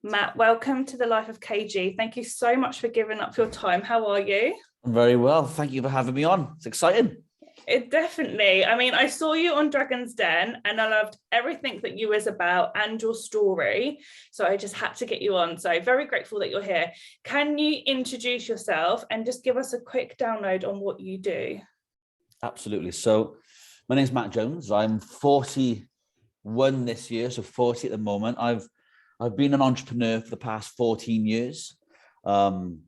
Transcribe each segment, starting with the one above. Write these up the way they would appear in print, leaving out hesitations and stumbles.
Matt, welcome to the Life of KG. Thank you so much for giving up your time. How are you? I'm very well. Thank you for having me on. It's exciting. It definitely. I mean, I saw you on Dragon's Den and I loved everything that you was about and your story. So I just had to get you on. So very grateful that you're here. Can you introduce yourself and just give us a quick download on what you do? Absolutely. So my name's Matt Jones. I'm 41 this year, so 40 at the moment. I've been an entrepreneur for the past 14 years. And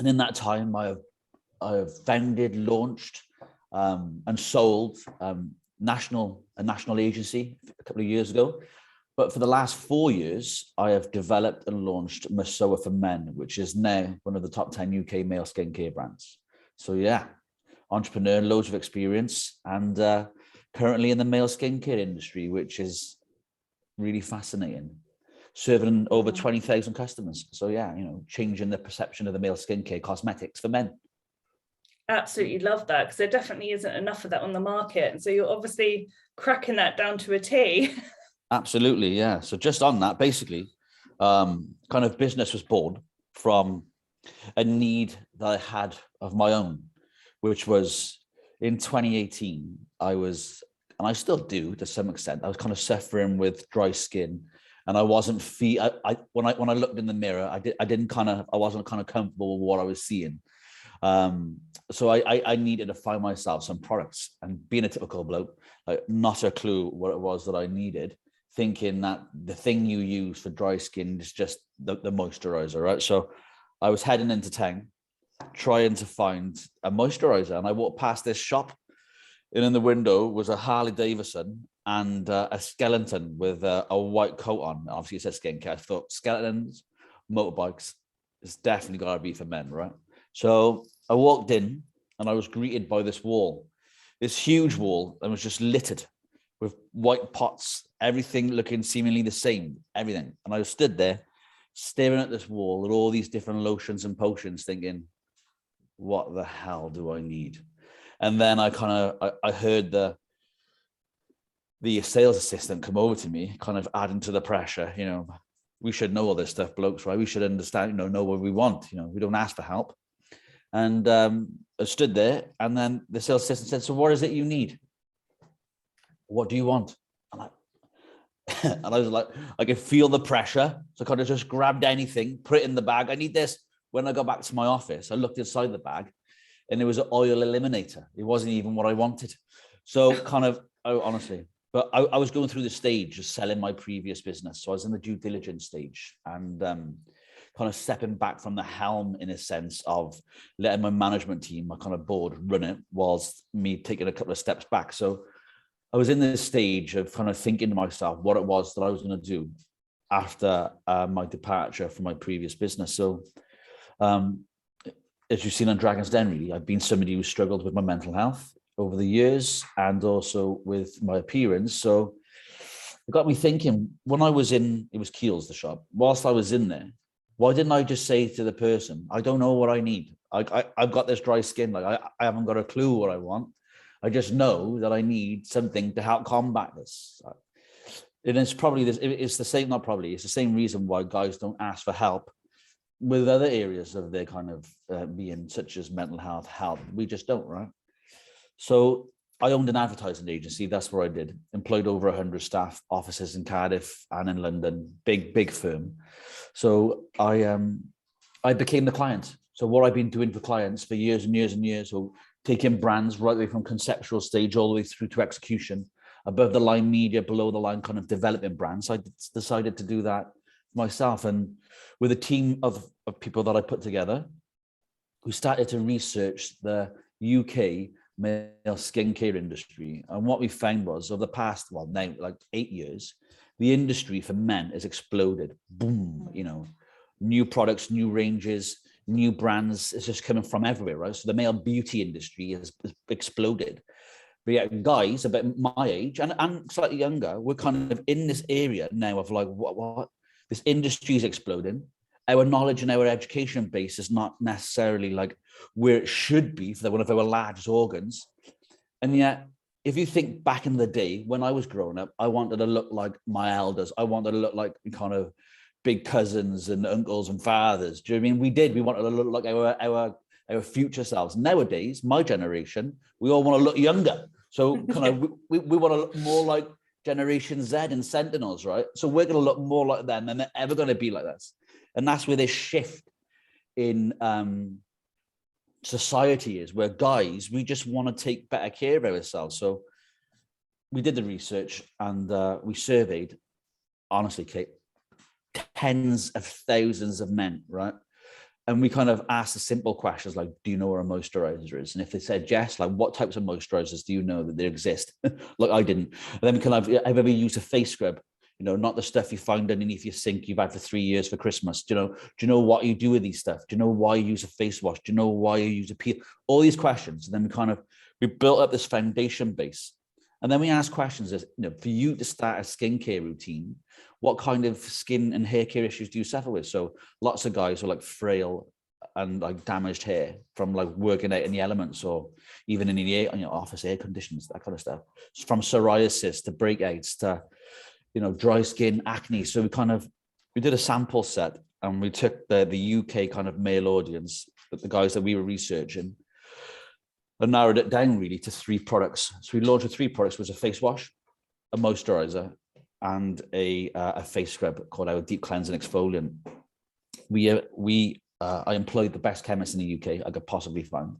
in that time, I have founded, launched, and sold a national agency a couple of years ago. But for the last 4 years, I have developed and launched MESOA for Men, which is now one of the top 10 UK male skincare brands. So yeah, entrepreneur, loads of experience, and currently in the male skincare industry, which is really fascinating. Serving over 20,000 customers. So yeah, changing the perception of the male skincare cosmetics for men. Absolutely love that, because there definitely isn't enough of that on the market. And so you're obviously cracking that down to a T. Absolutely, yeah. So just on that, basically, kind of business was born from a need that I had of my own, which was in 2018. I was, and I still do to some extent, I was kind of suffering with dry skin, and I wasn't when I looked in the mirror, I wasn't kind of comfortable with what I was seeing. So I needed to find myself some products, and being a typical bloke, like not a clue what it was that I needed, thinking that the thing you use for dry skin is just the moisturizer, right? So I was heading into town trying to find a moisturizer, and I walked past this shop, and in the window was a Harley Davidson and a skeleton with a white coat on. Obviously it said skincare. I thought skeletons, motorbikes, it's definitely got to be for men, right? So I walked in and I was greeted by this wall, this huge wall, and was just littered with white pots, everything looking seemingly the same, everything. And I stood there staring at this wall with all these different lotions and potions, thinking, what the hell do I need? And then I heard the sales assistant come over to me, kind of adding to the pressure. We should know all this stuff, blokes, right? We should understand, know what we want. We don't ask for help. And I stood there, and then the sales assistant said, so what is it you need? What do you want? And I was like, I could feel the pressure. So I kind of just grabbed anything, put it in the bag. I need this. When I got back to my office, I looked inside the bag, and it was an oil eliminator. It wasn't even what I wanted. So honestly, but I was going through the stage of selling my previous business. So I was in the due diligence stage, and kind of stepping back from the helm in a sense of letting my management team, my kind of board, run it, whilst me taking a couple of steps back. So I was in this stage of kind of thinking to myself what it was that I was going to do after my departure from my previous business. So as you've seen on Dragon's Den, really, I've been somebody who struggled with my mental health over the years, and also with my appearance. So it got me thinking, when I was in, it was Kiehl's, the shop, whilst I was in there, why didn't I just say to the person, I don't know what I need. I've got this dry skin. Like I haven't got a clue what I want. I just know that I need something to help combat this. And it's probably this, it's the same, not probably, it's the same reason why guys don't ask for help with other areas of their kind of being, such as mental health. We just don't, right? So I owned an advertising agency. That's what I did. Employed over 100 staff, offices in Cardiff and in London, big firm. So I became the client. So what I've been doing for clients for years and years and years, so taking brands right away from conceptual stage all the way through to execution, above the line media, below the line kind of developing brands. So I decided to do that myself, and with a team of people that I put together, who started to research the UK male skincare industry. And what we found was, over the past, now like 8 years, the industry for men has exploded. Boom, new products, new ranges, new brands. It's just coming from everywhere, right? So the male beauty industry has exploded. But yeah, guys about my age and slightly younger, we're kind of in this area now of like, what? This industry is exploding. Our knowledge and our education base is not necessarily like where it should be for one of our largest organs. And yet, if you think back in the day when I was growing up, I wanted to look like my elders. I wanted to look like kind of big cousins and uncles and fathers. Do you know what I mean? We wanted to look like our future selves. Nowadays, my generation, we all want to look younger. So kind of we want to look more like Generation Z and Sentinels, right? So we're going to look more like them than they're ever going to be like us. And that's where this shift in society is, where guys, we just want to take better care of ourselves. So we did the research and we surveyed, honestly, Kate, tens of thousands of men, right? And we kind of asked the simple questions like, do you know what a moisturizer is? And if they said yes, like, what types of moisturizers do you know that they exist? Like, I didn't. And then we kind of, I've ever used a face scrub, you know, not the stuff you find underneath your sink you've had for 3 years for Christmas. Do you know what you do with these stuff? Do you know why you use a face wash? Do you know why you use a peel? All these questions. And then we built up this foundation base. And then we ask questions as, you know, for you to start a skincare routine, what kind of skin and hair care issues do you suffer with? So lots of guys are like frail and like damaged hair from like working out in the elements, or even in the air, on your office air conditions, that kind of stuff. From psoriasis to breakouts to, you know, dry skin, acne. So we did a sample set, and we took the UK kind of male audience, the guys that we were researching, and narrowed it down really to 3 products. So we launched with 3 products, which was a face wash, a moisturizer, and a face scrub called our Deep Cleansing Exfoliant. I employed the best chemists in the UK I could possibly find,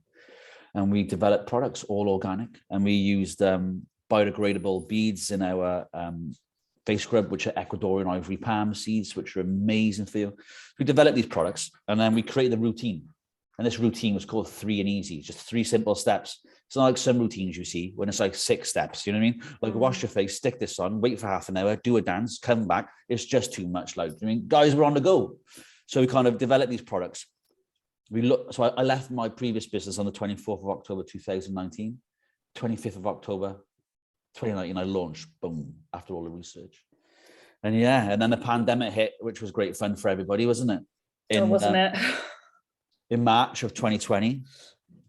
and we developed products all organic, and we used biodegradable beads in our face scrub, which are Ecuadorian ivory palm seeds, which are amazing for you. We developed these products, and then we created a routine. And this routine was called 3 and Easy, just 3 simple steps. It's not like some routines you see when it's like 6 steps, you know what I mean? Like wash your face, stick this on, wait for half an hour, do a dance, come back. It's just too much. Like, I mean, guys were on the go. So we kind of developed these products. So I left my previous business on the 24th of October, 2019, 25th of October, 2019, I launched, boom, after all the research. And yeah, and then the pandemic hit, which was great fun for everybody, wasn't it? Wasn't it? In March of 2020.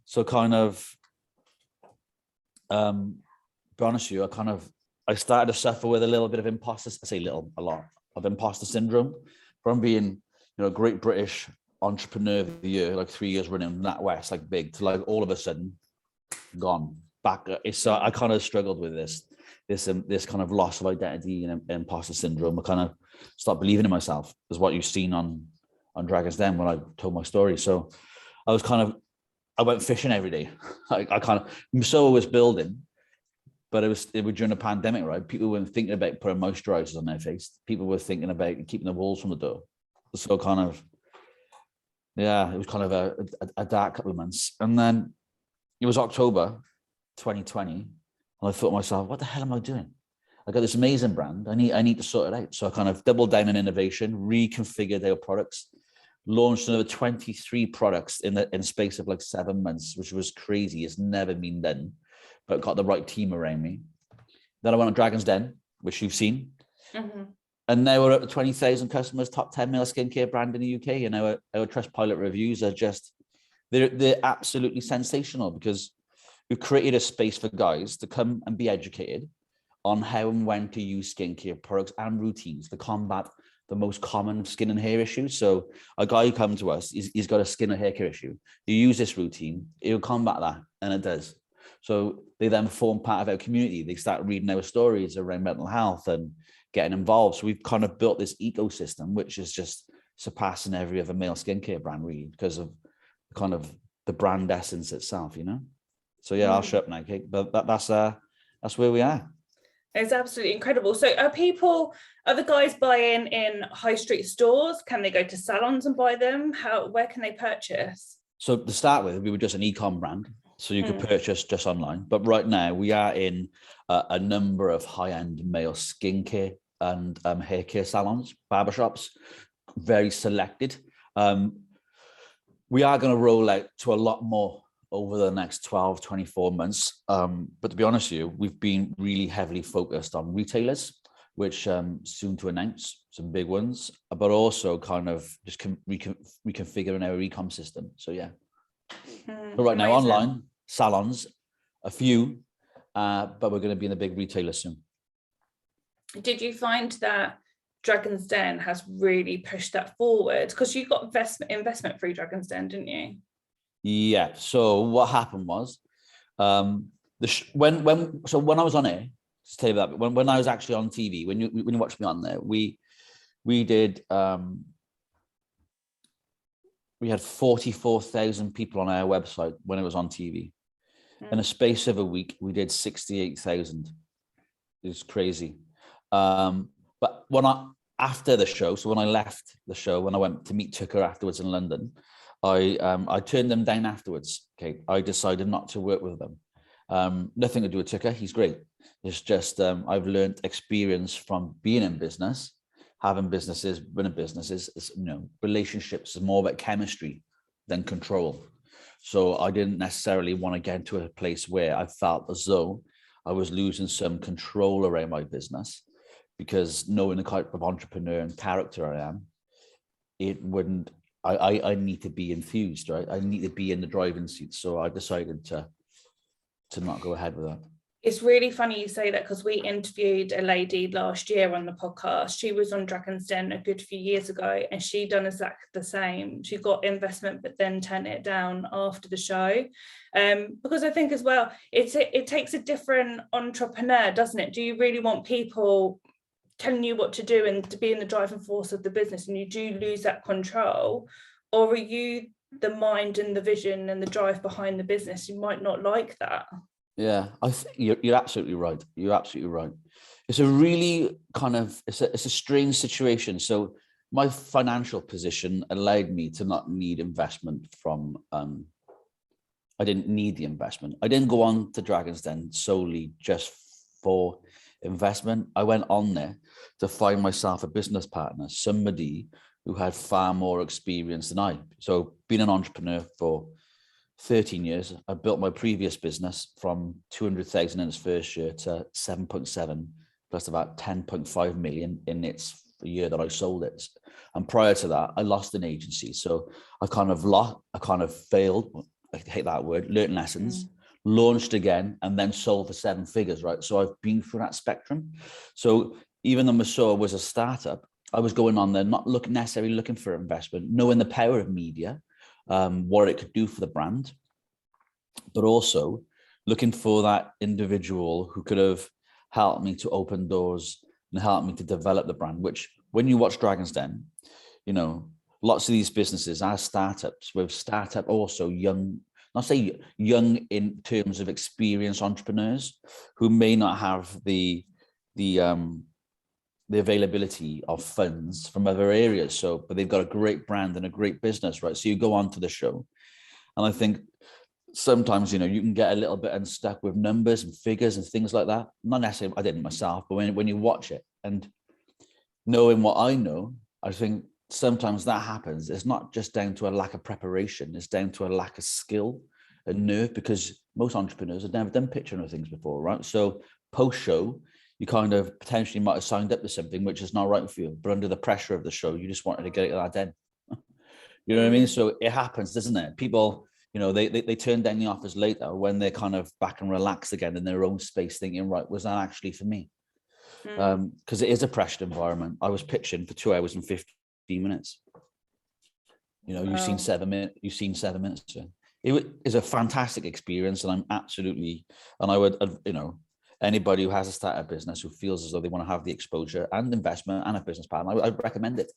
So kind of, be honest with you, I started to suffer with a little bit of a lot of imposter syndrome from being, you know, Great British Entrepreneur of the Year, like 3 years running NatWest, like big, to like all of a sudden gone back. I kind of struggled with this kind of loss of identity and imposter syndrome. I kind of stopped believing in myself, is what you've seen on Dragon's Den when I told my story. So I went fishing every day. MESOA was building, but it was during the pandemic, right? People weren't thinking about putting moisturizers on their face. People were thinking about keeping the wolves from the door. So it was kind of a dark couple of months. And then it was October 2020. And I thought to myself, what the hell am I doing? I got this amazing brand. I need to sort it out. So I kind of doubled down on innovation, reconfigured our products, launched another 23 products in space of like 7 months, which was crazy. It's never been done, but got the right team around me. Then I went on Dragon's Den, which you've seen. Mm-hmm. And now we're up to 20,000 customers, top 10 male skincare brand in the UK. And our Trustpilot reviews are they're absolutely sensational, because we've created a space for guys to come and be educated on how and when to use skincare products and routines to combat the most common skin and hair issues. So a guy who comes to us, he's got a skin or hair care issue. You use this routine, it'll combat that, and it does. So they then form part of our community. They start reading our stories around mental health and getting involved. So we've kind of built this ecosystem, which is just surpassing every other male skincare brand, really, because of kind of the brand essence itself, you know? So yeah, I'll shut up now, Kate, but that's where we are. It's absolutely incredible. So are the guys buying in high street stores? Can they go to salons and buy them? Where can they purchase? So to start with, we were just an e-com brand, so you could purchase just online. But right now we are in a number of high-end male skincare and hair care salons, barbershops, very selected. We are going to roll out to a lot more over the next 12, 24 months. But to be honest with you, we've been really heavily focused on retailers, which soon to announce some big ones, but also kind of just reconfiguring our e-com system. So yeah. So right now, online, salons, a few, but we're going to be in the big retailers soon. Did you find that Dragon's Den has really pushed that forward, because you got investment through Dragon's Den, didn't you? Yeah. So what happened was, when I was on air, to tell you that, when I was actually on TV, when you watched me on there, we did we had 44,000 people on our website when it was on TV. In a space of a week, we did 68,000. It's crazy. But after the show, so when I left the show, when I went to meet Touker afterwards in London, I turned them down afterwards. Okay, I decided not to work with them. Nothing to do with Touker. He's great. It's just I've learned experience from being in business, having businesses, running businesses. Relationships is more about chemistry than control. So I didn't necessarily want to get into a place where I felt as though I was losing some control around my business, because knowing the type of entrepreneur and character I am, I need to be enthused, right? I need to be in the driving seat. So I decided to not go ahead with that. It's really funny you say that, because we interviewed a lady last year on the podcast. She was on Dragon's Den a good few years ago, and she done exactly the same. She got investment, but then turned it down after the show. Because I think as well, it takes a different entrepreneur, doesn't it? Do you really want people telling you what to do and to be in the driving force of the business, and you do lose that control? Or are you the mind and the vision and the drive behind the business? You might not like that. Yeah, I think you're absolutely right. You're absolutely right. It's a really it's a strange situation. So my financial position allowed me to not need investment from. I didn't need the investment. I didn't go on to Dragon's Den solely just for investment. I went on there to find myself a business partner, somebody who had far more experience than I. So being an entrepreneur for 13 years, I built my previous business from 200,000 in its first year to 7.7 plus about 10.5 million in its year that I sold it. And prior to that, I lost an agency. So I kind of failed. I hate that word, learned lessons, launched again, and then sold for 7 figures, right? So I've been through that spectrum. So even though MESOA was a startup, I was going on there, not necessarily looking for investment, knowing the power of media, what it could do for the brand, but also looking for that individual who could have helped me to open doors and helped me to develop the brand, which when you watch Dragon's Den, lots of these businesses are startups with startup also young, not say young in terms of experienced entrepreneurs who may not have the availability of funds from other areas. So, but they've got a great brand and a great business, right? So you go on to the show. And I think sometimes, you can get a little bit unstuck with numbers and figures and things like that. Not necessarily, I didn't myself, but when you watch it and knowing what I know, I think sometimes that happens. It's not just down to a lack of preparation. It's down to a lack of skill and nerve, because most entrepreneurs have never done picture of things before, right? So post-show, you kind of potentially might have signed up to something which is not right for you, but under the pressure of the show, you just wanted to get it out then. You know what I mean? So it happens, doesn't it? People, they turn down the offers later when they're kind of back and relaxed again in their own space, thinking, right, was that actually for me? Because it is a pressured environment. I was pitching for 2 hours and 15 minutes. You've seen 7 minutes. You've seen 7 minutes. So it is a fantastic experience, and I'm absolutely, and I would, anybody who has a startup business who feels as though they want to have the exposure and investment and a business partner, I'd recommend it.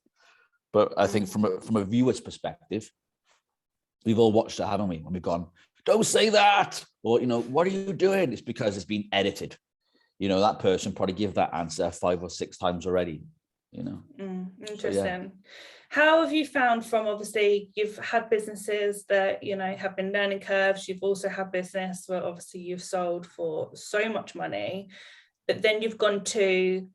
But I think from a viewer's perspective, we've all watched it, haven't we? And we've gone, don't say that, or what are you doing? It's because it's been edited. That person probably give that answer 5 or 6 times already. Interesting. So, yeah. How have you found, from obviously you've had businesses that have been learning curves, you've also had business where obviously you've sold for so much money, but then you've gone to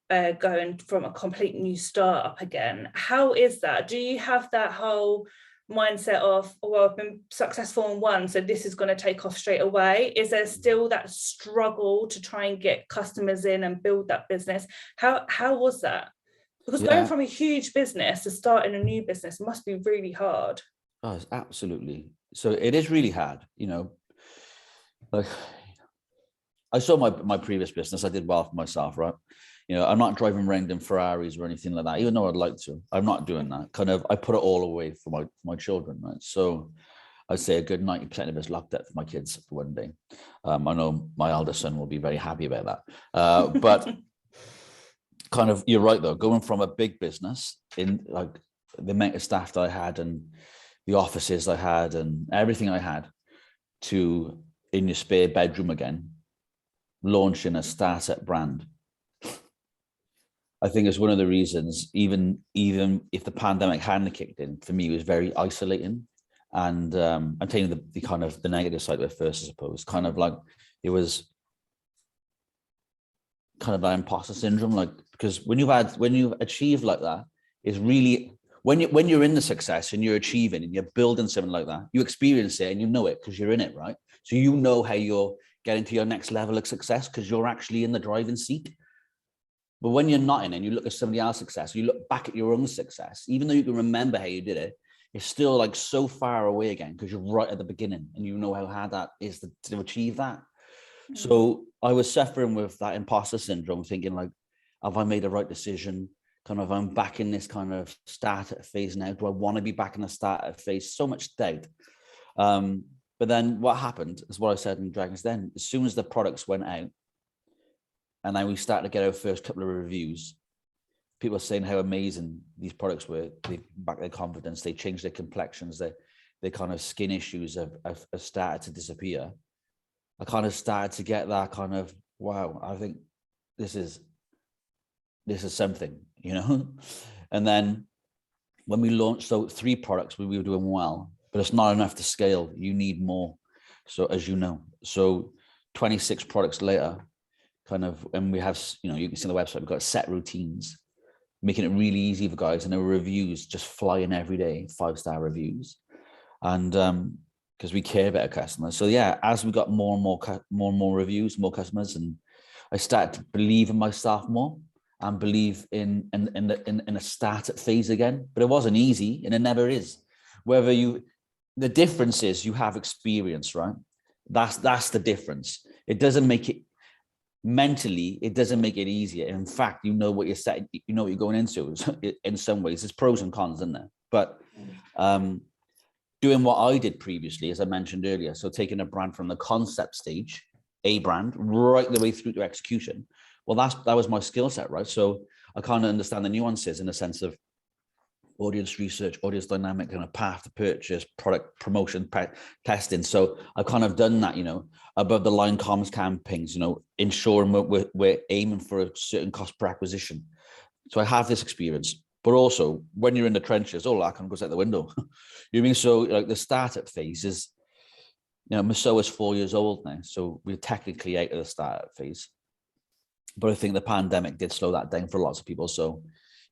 going from a complete new startup again. How is that? Do you have that whole mindset of, well, I've been successful in one, so this is going to take off straight away? Is there still that struggle to try and get customers in and build that business? How was that? Because going from a huge business to starting a new business must be really hard. Oh, absolutely. So it is really hard, like I saw my previous business, I did well for myself, right? You know, I'm not driving around in Ferraris or anything like that, even though I'd like to. I'm not doing that. Kind of, I put it all away for my children, right? So I'd say a good 90% of it's locked up for my kids for one day. I know my eldest son will be very happy about that. But kind of, you're right though, going from a big business in like the amount of staff that I had and the offices I had and everything I had to in your spare bedroom again, launching a startup brand. I think it's one of the reasons, even if the pandemic hadn't kicked in, for me, it was very isolating. And I'm taking the kind of the negative side of it first, I suppose. Kind of like it was kind of that imposter syndrome, like because when you achieve like that, it's really when you're in the success and you're achieving and you're building something like that, you experience it and you know it because you're in it, right? So you know how you're getting to your next level of success because you're actually in the driving seat. But when you're not in it and you look at somebody else's success, you look back at your own success, even though you can remember how you did it, it's still like so far away again because you're right at the beginning and you know how hard that is to achieve that. Mm-hmm. So I was suffering with that imposter syndrome, thinking like, have I made the right decision? Kind of, I'm back in this kind of startup phase now. Do I want to be back in the startup phase? So much doubt. But then what happened is what I said in Dragon's Den. As soon as the products went out, and then we started to get our first couple of reviews, people are saying how amazing these products were. They back their confidence. They changed their complexions. Their kind of skin issues have started to disappear. I kind of started to get that kind of, wow, I think this is something, you know? And then when we launched, so 3 products, we were doing well, but it's not enough to scale. You need more. So as you know, so 26 products later, kind of, and we have, you know, you can see on the website, we've got set routines, making it really easy for guys, and our reviews just flying every day, 5-star reviews. And because we care about our customers. So yeah, as we got more and more reviews, more customers, and I started to believe in myself more and believe in a startup phase again. But it wasn't easy, and it never is. The difference is you have experience, right? That's the difference. It doesn't make it mentally, it doesn't make it easier. In fact, you know what you're setting, you know what you're going into. In some ways, there's pros and cons in there. But doing what I did previously, as I mentioned earlier, so taking a brand from the concept stage, a brand, right the way through to execution. Well, that was my skill set, right? So I kind of understand the nuances in the sense of audience research, audience dynamic, and a path to purchase, product promotion, testing. So I've kind of done that, you know, above the line comms campaigns, you know, ensuring we're aiming for a certain cost per acquisition. So I have this experience, but also when you're in the trenches, all that kind of goes out the window. You mean, so like the startup phase is, you know, MESOA is 4 years old now, so we're technically out of the startup phase. But I think the pandemic did slow that down for lots of people. So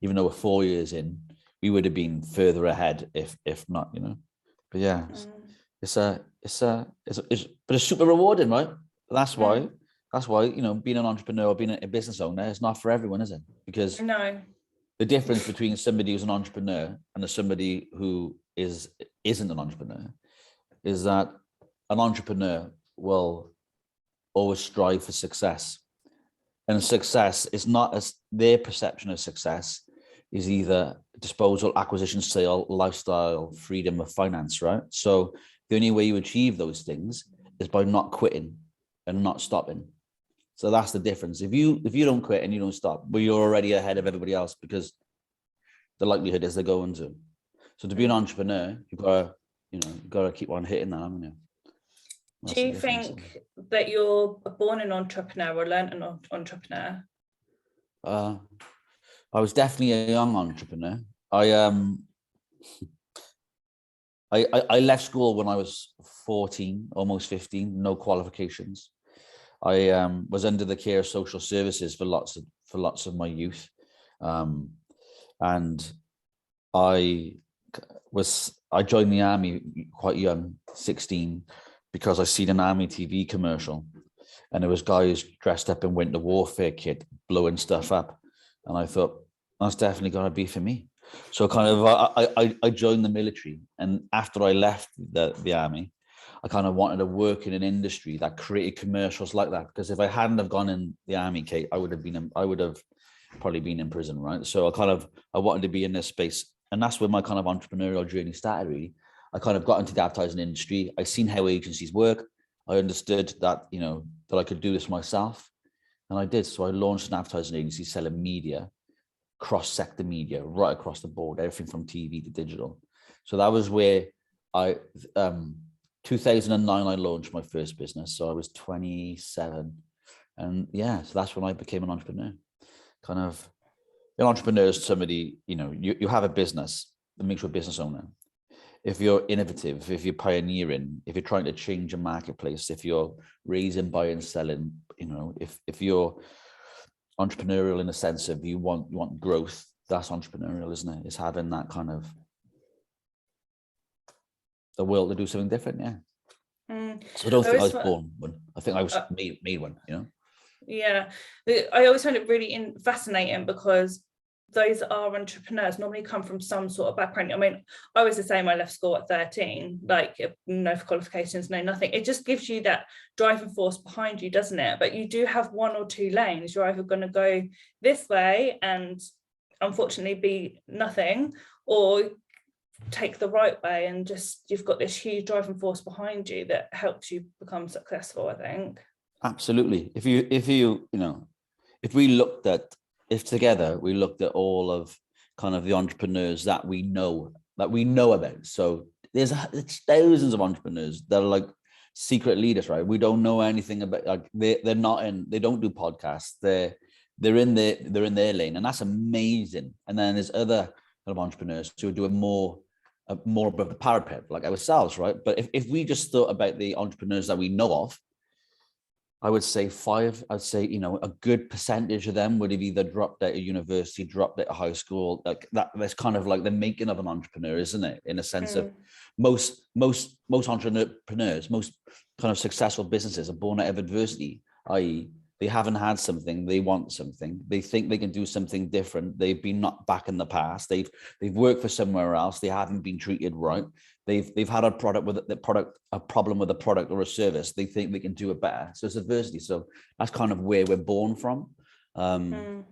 even though we're 4 years in, we would have been further ahead if not, you know. But yeah, but it's super rewarding, right? That's why, you know, being an entrepreneur or being a business owner is not for everyone, is it? Because no, the difference between somebody who's an entrepreneur and somebody who isn't an entrepreneur is that an entrepreneur will always strive for success, and success is not as their perception of success is either disposal, acquisition, sale, lifestyle, freedom of finance, right? So the only way you achieve those things is by not quitting and not stopping. So that's the difference. If you don't quit and you don't stop, well, you're already ahead of everybody else because the likelihood is they're going to. So to be an entrepreneur, you've got to keep on hitting that, haven't you? Do you think that you're born an entrepreneur or learned an entrepreneur? I was definitely a young entrepreneur. I left school when I was 14, almost 15, no qualifications. I was under the care of social services for lots of my youth, and I joined the army quite young, 16, because I seen an army TV commercial, and there was guys dressed up in winter warfare kit blowing stuff up, and I thought that's definitely going to be for me. So kind of I joined the military, and after I left the army, I kind of wanted to work in an industry that created commercials like that, because if I hadn't have gone in the army, Kate, I would have probably been in prison, right? So I wanted to be in this space, and that's where my kind of entrepreneurial journey started. Really, I kind of got into the advertising industry. I seen how agencies work. I understood that that I could do this myself, and I did. So I launched an advertising agency selling media, cross-sector media, right across the board, everything from TV to digital. So that was where 2009 I launched my first business. So I was 27, and so that's when I became an entrepreneur. Kind of, an entrepreneur is somebody, you have a business that makes you a business owner. If you're innovative, if you're pioneering, if you're trying to change a marketplace, if you're raising, buying, selling, if you're entrepreneurial in the sense of you want growth, that's entrepreneurial, isn't it? It's having that kind of the will to do something different. So I don't think I was born one. I think I was made one, Yeah, I always find it really fascinating, because those are entrepreneurs normally come from some sort of background. I mean, I was the same. I left school at 13, like no qualifications, no nothing. It just gives you that driving force behind you, doesn't it? But you do have one or two lanes. You're either going to go this way and unfortunately be nothing, or take the right way and just, you've got this huge driving force behind you that helps you become successful, I think. Absolutely. If together we looked at all of kind of the entrepreneurs that we know about. So there's thousands of entrepreneurs that are like secret leaders, right? We don't know anything about, like they don't do podcasts. They're in their lane, and that's amazing. And then there's other kind of entrepreneurs who are doing more above the parapet, like ourselves, right? But if we just thought about the entrepreneurs that we know of, I would say I'd say, a good percentage of them would have either dropped out of university, dropped out of high school. Like that's kind of like the making of an entrepreneur, isn't it? In a sense of most entrepreneurs, most kind of successful businesses are born out of adversity, i.e. they haven't had something, they want something, they think they can do something different, they've been knocked back in the past, they've worked for somewhere else, they haven't been treated right, they've had a problem with a product or a service, they think they can do it better. So it's adversity. So that's kind of where we're born from. The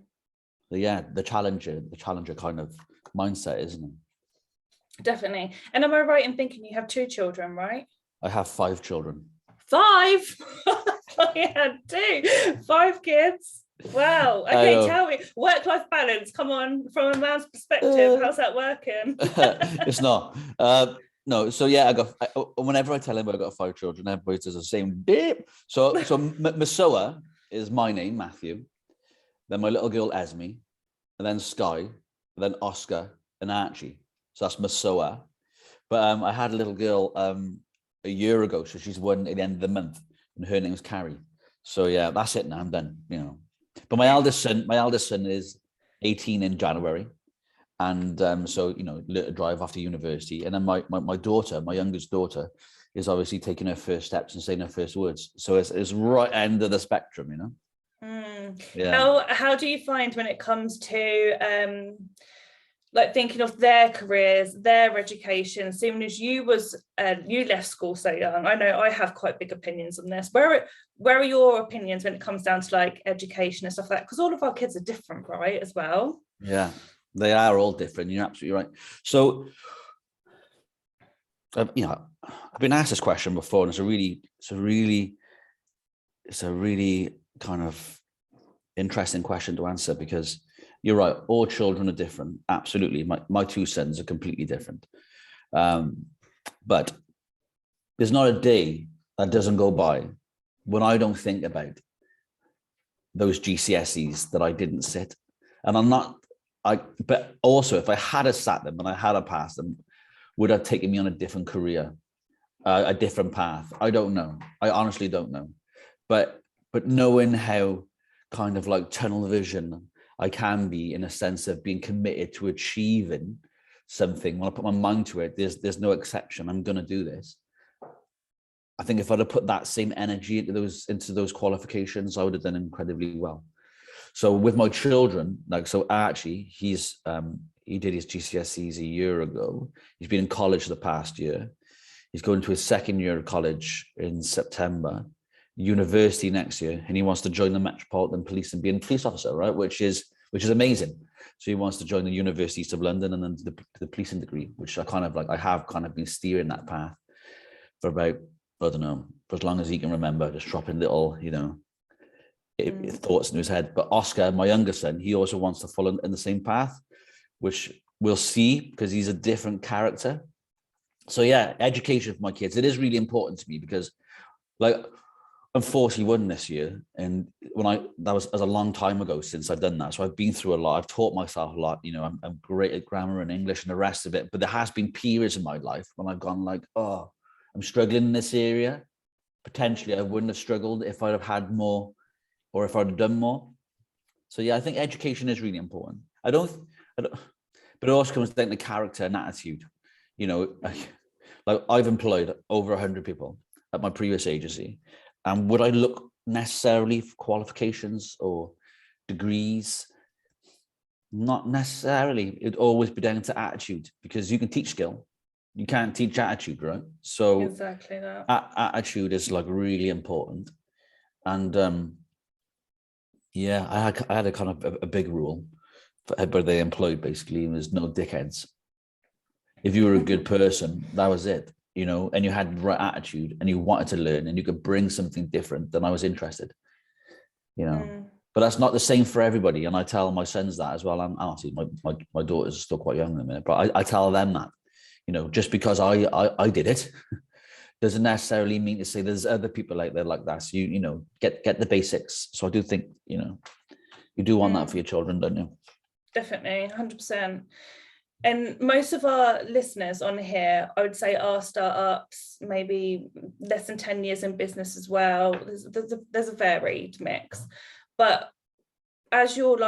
challenger kind of mindset, isn't it? Definitely. And am I right in thinking you have 2 children, right? I have 5 children. 5? I had 2. 5 kids. Wow. Okay, tell me, work-life balance, come on, from a man's perspective, how's that working? It's not. No, so whenever I tell him I've got 5 children, everybody does the same beep. So MESOA is my name, Matthew, then my little girl Esme, and then Sky, and then Oscar and Archie. So that's MESOA. But I had a little girl a year ago, so she's 1 at the end of the month, and her name's Carrie. So that's it now. I'm done. But my eldest son is 18 in January. And so, learn to drive after university. And then my daughter, my youngest daughter, is obviously taking her first steps and saying her first words. So it's right end of the spectrum, How do you find when it comes to like thinking of their careers, their education, seeing as you left school so young? I know I have quite big opinions on this. Where are your opinions when it comes down to like education and stuff like that? Because all of our kids are different, right, as well? Yeah. They are all different. You're absolutely right. So, I've been asked this question before, and it's a really kind of interesting question to answer, because you're right. All children are different. Absolutely. My 2 sons are completely different. But there's not a day that doesn't go by when I don't think about those GCSEs that I didn't sit. And but also, if I had sat them and I had passed them, would have taken me on a different career, a different path? I don't know. I honestly don't know. But knowing how kind of like tunnel vision I can be, in a sense of being committed to achieving something, when I put my mind to it, there's no exception. I'm going to do this. I think if I'd have put that same energy into those qualifications, I would have done incredibly well. So with my children, Archie, he did his GCSEs a year ago. He's been in college the past year. He's going to his 2nd year of college in September, university next year, and he wants to join the Metropolitan Police and be a police officer, right? Which is which is amazing. So he wants to join the University East of London and then the policing degree, which I have kind of been steering that path for about, I don't know, for as long as he can remember, just dropping little, thoughts in his head. But Oscar, my younger son, he also wants to follow in the same path, which we'll see because he's a different character. So yeah, education for my kids, it is really important to me because I'm 41 this year, and that was a long time ago since I've done that. So I've been through a lot. I've taught myself a lot. I'm great at grammar and English and the rest of it. But there has been periods in my life when I've gone like, oh, I'm struggling in this area. Potentially, I wouldn't have struggled if I'd have had more, or if I'd have done more. So yeah, I think education is really important. But it also comes down to character and attitude. Like I've employed over 100 people at my previous agency. And would I look necessarily for qualifications or degrees? Not necessarily. It'd always be down to attitude, because you can teach skill. You can't teach attitude, right? So exactly that. Attitude is like really important. And yeah, I had a kind of a big rule for everybody they employed. Basically, there's no dickheads. If you were a good person, that was it. And you had the right attitude and you wanted to learn and you could bring something different, then I was interested, But that's not the same for everybody. And I tell my sons that as well. And honestly, my daughters are still quite young in a minute, but I tell them that, just because I did it doesn't necessarily mean to say there's other people out there like that. So get the basics. So I do think, you do want that for your children, don't you? Definitely, 100%. And most of our listeners on here, I would say, are startups, maybe less than 10 years in business as well. There's a varied mix. But as you're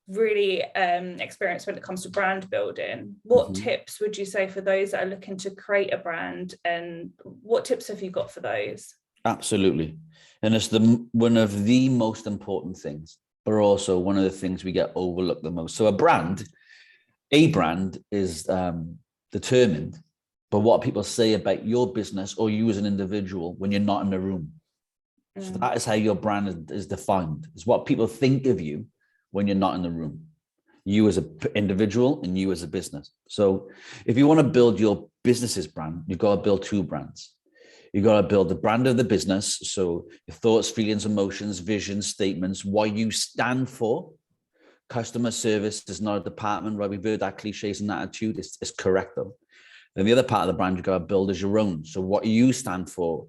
really experienced when it comes to brand building, what tips would you say for those that are looking to create a brand, and what tips have you got for those? Absolutely. And it's one of the most important things, but also one of the things we get overlooked the most. So a brand is determined by what people say about your business or you as an individual when you're not in the room. So that is how your brand is defined. It's what people think of you when you're not in the room, you as an individual and you as a business. So if you want to build your business's brand, you've got to build two brands. You've got to build the brand of the business. So your thoughts, feelings, emotions, visions, statements, what you stand for. Customer service is not a department, right? We've heard that cliches and attitude. It's correct though. Then the other part of the brand you've got to build is your own. So what you stand for,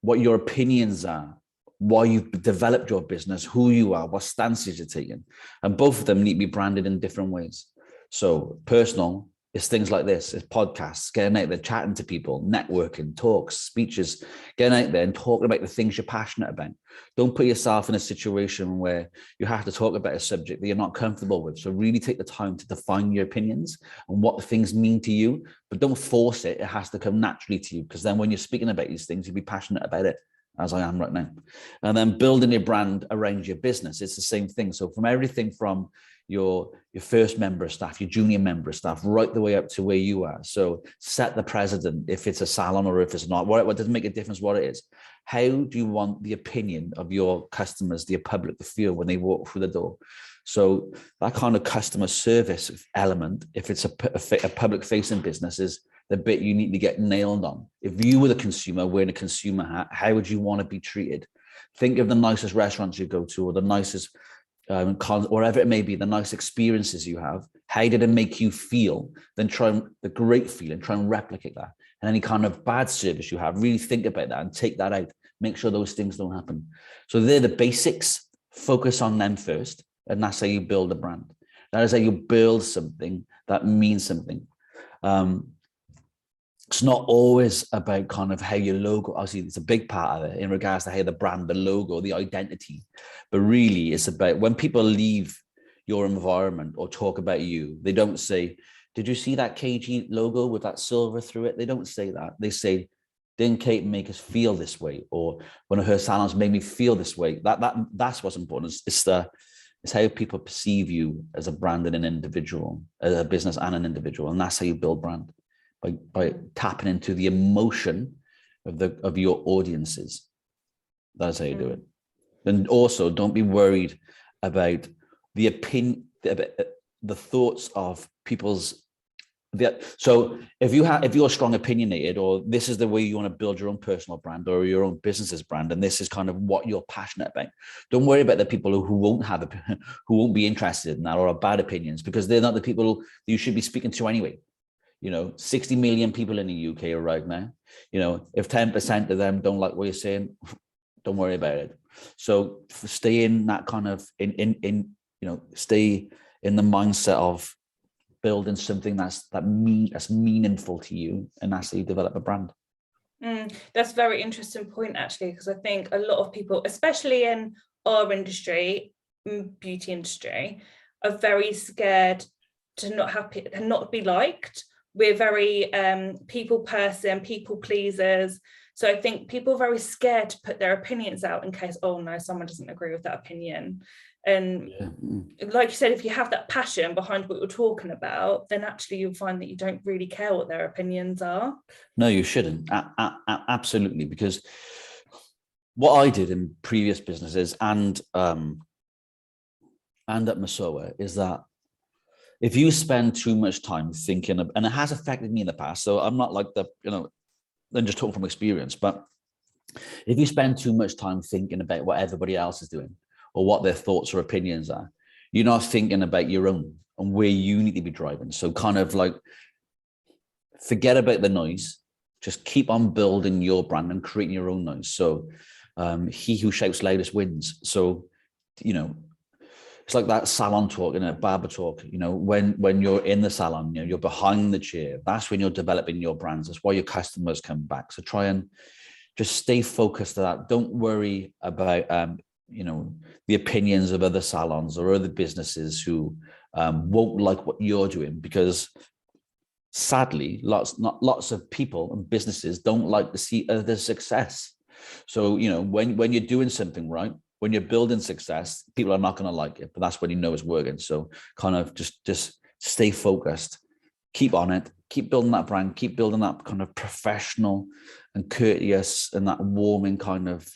what your opinions are, why you've developed your business, who you are, what stances you're taking. And both of them need to be branded in different ways. So personal is things like this. It's podcasts, getting out there, chatting to people, networking, talks, speeches, getting out there and talking about the things you're passionate about. Don't put yourself in a situation where you have to talk about a subject that you're not comfortable with. So really take the time to define your opinions and what the things mean to you, but don't force it. It has to come naturally to you, because then when you're speaking about these things, you'll be passionate about it, as I am right now. And then building your brand around your business, it's the same thing. So from everything from your first member of staff, your junior member of staff, right the way up to where you are. So set the precedent, if it's a salon or if it's not, what doesn't make a difference what it is. How do you want the opinion of your customers, the public, to feel when they walk through the door? So that kind of customer service element, if it's a public facing business, is the bit you need to get nailed on. If you were the consumer wearing a consumer hat, how would you want to be treated? Think of the nicest restaurants you go to, or the nicest wherever it may be, the nice experiences you have. How did it make you feel? Then the great feeling, try and replicate that. And any kind of bad service you have, really think about that and take that out. Make sure those things don't happen. So they're the basics. Focus on them first, and that's how you build a brand. That is how you build something that means something. It's not always about kind of how your logo, obviously it's a big part of it in regards to how the brand, the logo, the identity, but really it's about when people leave your environment or talk about you, they don't say, did you see that KG logo with that silver through it? They don't say that. They say, didn't Kate make us feel this way? Or one of her salons made me feel this way. That's what's important. It's how people perceive you as a brand and an individual, as a business and an individual. And that's how you build brand. By tapping into the emotion of your audiences. That's how you do it. And also don't be worried about the opinion, the thoughts of people's. So if you're strong opinionated, or this is the way you want to build your own personal brand or your own business's brand, and this is kind of what you're passionate about, don't worry about the people who won't be interested in that or have bad opinions, because they're not the people you should be speaking to anyway. 60 million people in the UK right now. If 10% of them don't like what you're saying, don't worry about it. So stay in that kind of stay in the mindset of building something that's meaningful to you, and that's how you develop a brand. That's a very interesting point, actually, because I think a lot of people, especially in our industry, beauty industry, are very scared to not be liked. We're very people pleasers. So I think people are very scared to put their opinions out in case, oh no, someone doesn't agree with that opinion. And like you said, if you have that passion behind what you're talking about, then actually you'll find that you don't really care what their opinions are. No, you shouldn't. Absolutely. Because what I did in previous businesses and at MESOA is that if you spend too much time thinking of, and it has affected me in the past, so I'm not like I'm just talking from experience, but if you spend too much time thinking about what everybody else is doing or what their thoughts or opinions are, you're not thinking about your own and where you need to be driving. So kind of like forget about the noise, just keep on building your brand and creating your own noise. So he who shouts loudest wins. So, it's like that salon talk and a barber talk, when you're in the salon, you're behind the chair. That's when you're developing your brands. That's why your customers come back. So try and just stay focused on that. Don't worry about, the opinions of other salons or other businesses who won't like what you're doing, because sadly, lots of people and businesses don't like to see other success. So, when you're doing something right, when you're building success, people are not going to like it, but that's when it's working. So kind of just stay focused, keep on it, keep building that brand, keep building that kind of professional and courteous and that warming kind of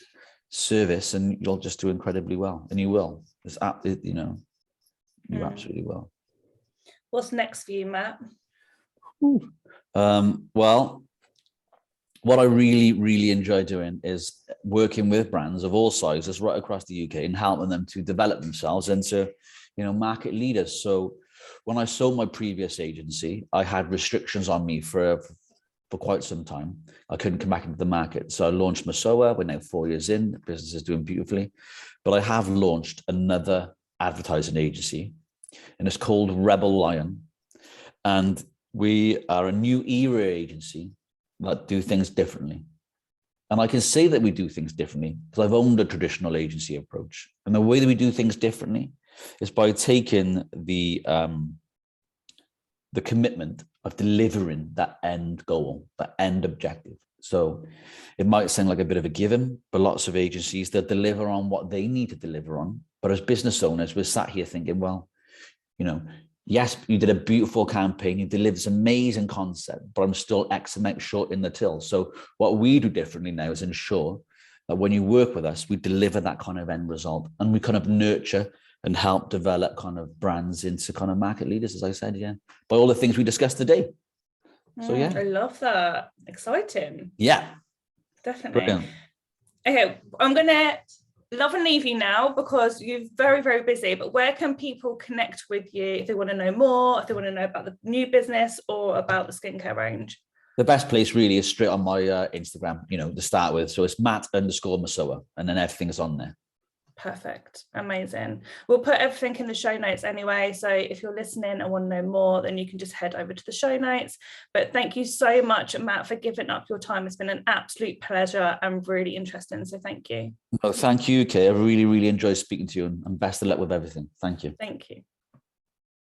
service, and you'll just do incredibly well. And you will. You absolutely will. What's next for you, Matt? Well, what I really, really enjoy doing is working with brands of all sizes right across the UK and helping them to develop themselves into, market leaders. So when I sold my previous agency, I had restrictions on me for quite some time. I couldn't come back into the market. So I launched MESOA. We're now 4 years in. The business is doing beautifully. But I have launched another advertising agency, and it's called Rebel Lion. And we are a new era agency that do things differently. And I can say that we do things differently because I've owned a traditional agency approach. And the way that we do things differently is by taking the commitment of delivering that end goal, that end objective. So it might sound like a bit of a given, but lots of agencies, they'll deliver on what they need to deliver on. But as business owners, we're sat here thinking, well, yes, you did a beautiful campaign, you delivered this amazing concept, but I'm still X amount short in the till. So what we do differently now is ensure that when you work with us, we deliver that kind of end result, and we kind of nurture and help develop kind of brands into kind of market leaders, as I said, by all the things we discussed today. So I love that. Exciting. Yeah, definitely. Brilliant. Okay, I'm gonna love and leave you now because you're very, very busy, but where can people connect with you if they want to know more, if they want to know about the new business or about the skincare range? The best place really is straight on my Instagram, to start with. So it's Matt_MESOA, and then everything's on there. Perfect. Amazing. We'll put everything in the show notes anyway. So if you're listening and want to know more, then you can just head over to the show notes. But thank you so much, Matt, for giving up your time. It's been an absolute pleasure and really interesting. So thank you. Well, thank you, Kay. I really, really enjoyed speaking to you, and best of luck with everything. Thank you. Thank you.